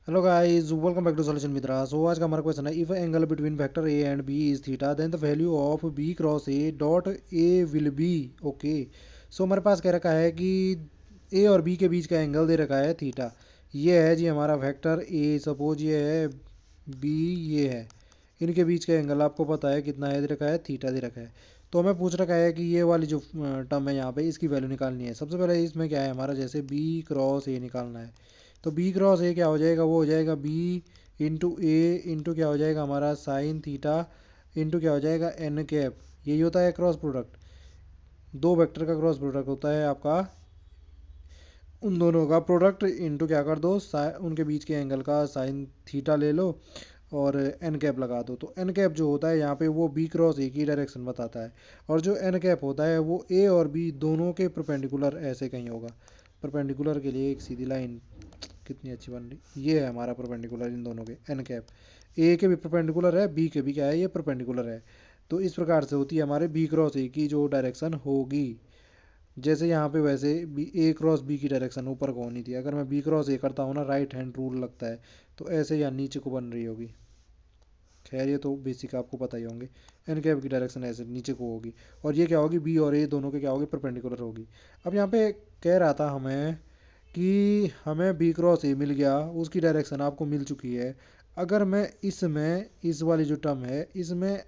Hello guys, welcome back to solution Mitra. So आज का हमारा क्वेश्चन है, if angle between vector A and B is theta then the value of B cross A dot A will be. Okay, so हमारे पास कह रखा है कि ए और बी के बीच का एंगल दे रखा है थीटा। ये है जी हमारा वेक्टर ए, सपोज ये है बी, ये है, इनके बीच का एंगल आपको पता है कितना है, दे रखा है थीटा दे रखा है। तो हमें पूछ रखा है कि ये वाली जो टर्म है यहाँ पे, इसकी वैल्यू निकालनी है। सबसे पहले इसमें क्या है हमारा, जैसे बी क्रॉस ए निकालना है, तो बी क्रॉस ए क्या हो जाएगा, वो हो जाएगा बी इंटू ए इंटू क्या हो जाएगा हमारा साइन थीटा इंटू क्या हो जाएगा एन कैप। यही होता है क्रॉस प्रोडक्ट, दो वेक्टर का क्रॉस प्रोडक्ट होता है आपका उन दोनों का प्रोडक्ट इंटू क्या कर दो, उनके बीच के एंगल का साइन थीटा ले लो और एन कैप लगा दो। तो एन कैप जो होता है यहाँ पे वो बी क्रॉस ए की डायरेक्शन बताता है, और जो एन कैप होता है वो ए और बी दोनों के परपेंडिकुलर ऐसे कहीं होगा। परपेंडिकुलर के लिए एक सीधी लाइन कितनी अच्छी बन रही, ये है हमारा परपेंडिकुलर इन दोनों के एन कैप। ए के भी परपेंडिकुलर है, बी के भी क्या है, ये परपेंडिकुलर है। तो इस प्रकार से होती है हमारे बी क्रॉस ए की जो डायरेक्शन होगी। जैसे यहाँ पे वैसे बी ए क्रॉस बी की डायरेक्शन ऊपर को होनी थी, अगर मैं बी क्रॉस ए करता हूँ ना, राइट हैंड रूल लगता है, तो ऐसे यहाँ नीचे को बन रही होगी। खैर ये तो बेसिक आपको पता ही होंगे, एन कैप की डायरेक्शन ऐसे नीचे को होगी, और ये क्या होगी, बी और ए दोनों के क्या होगी, परपेंडिकुलर होगी। अब यहाँ पे कह रहा था हमें कि हमें बी क्रॉस ए मिल गया, उसकी डायरेक्शन आपको मिल चुकी है। अगर मैं इसमें इस वाली जो टर्म है इसमें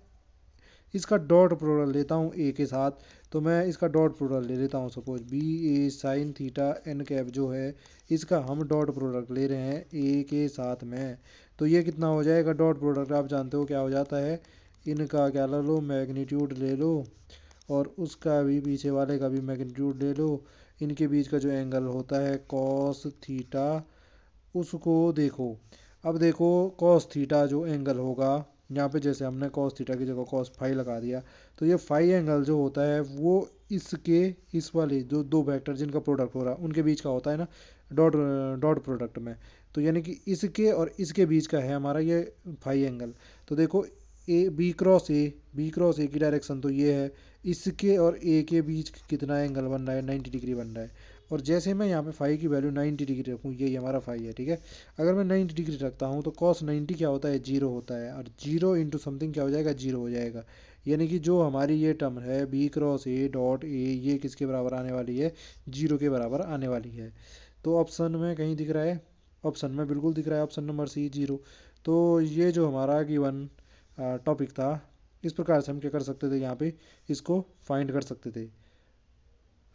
इसका डॉट प्रोडक्ट लेता हूँ ए के साथ, तो मैं इसका डॉट प्रोडक्ट ले लेता हूँ, सपोज बी ए साइन थीटा एन कैप जो है, इसका हम डॉट प्रोडक्ट ले रहे हैं ए के साथ में। तो ये कितना हो जाएगा डॉट प्रोडक्ट, आप जानते हो क्या हो जाता है, इनका क्या ले लो, मैग्नीट्यूड ले लो, और उसका भी पीछे वाले का भी मैग्नीट्यूड ले लो। इनके बीच का जो एंगल होता है कॉस थीटा, उसको देखो। अब देखो कॉस थीटा जो एंगल होगा, यहाँ पे जैसे हमने कॉस थीटा की जगह कॉस फाई लगा दिया, तो ये फाई एंगल जो होता है वो इसके इस वाले जो दो वेक्टर जिनका प्रोडक्ट हो रहा है उनके बीच का होता है ना, डॉट डॉट प्रोडक्ट में। तो यानी कि इसके और इसके बीच का है हमारा ये फाई एंगल। तो देखो ए बी क्रॉस ए की डायरेक्शन तो ये है, इसके और ए के बीच कितना एंगल बन रहा है, 90 डिग्री बन रहा है। और जैसे मैं यहाँ पे फाई की वैल्यू 90 डिग्री रखूँ, यही हमारा फाई है, ठीक है। अगर मैं 90 डिग्री रखता हूँ तो कॉस 90 क्या होता है, जीरो होता है, और जीरो इंटू समथिंग क्या हो जाएगा, जीरो हो जाएगा। यानी कि जो हमारी ये टर्म है B cross A dot A, ये किसके बराबर आने वाली है, जीरो के बराबर आने वाली है। तो ऑप्शन में कहीं दिख रहा है, ऑप्शन में बिल्कुल दिख रहा है, ऑप्शन नंबर सी, जीरो। तो ये जो हमारा गिवन टॉपिक था, इस प्रकार से हम क्या कर सकते थे, यहाँ पे इसको फाइंड कर सकते थे।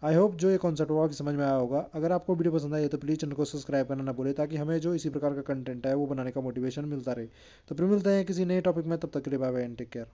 आई होप जो ये कॉन्सेप्ट हुआ कि समझ में आया होगा। अगर आपको वीडियो पसंद आई है तो प्लीज़ चैनल को सब्सक्राइब करना ना भूले, ताकि हमें जो इसी प्रकार का कंटेंट है वो बनाने का मोटिवेशन मिलता रहे। तो फिर मिलते हैं किसी नए टॉपिक में, तब तक के लिए bye bye and take care.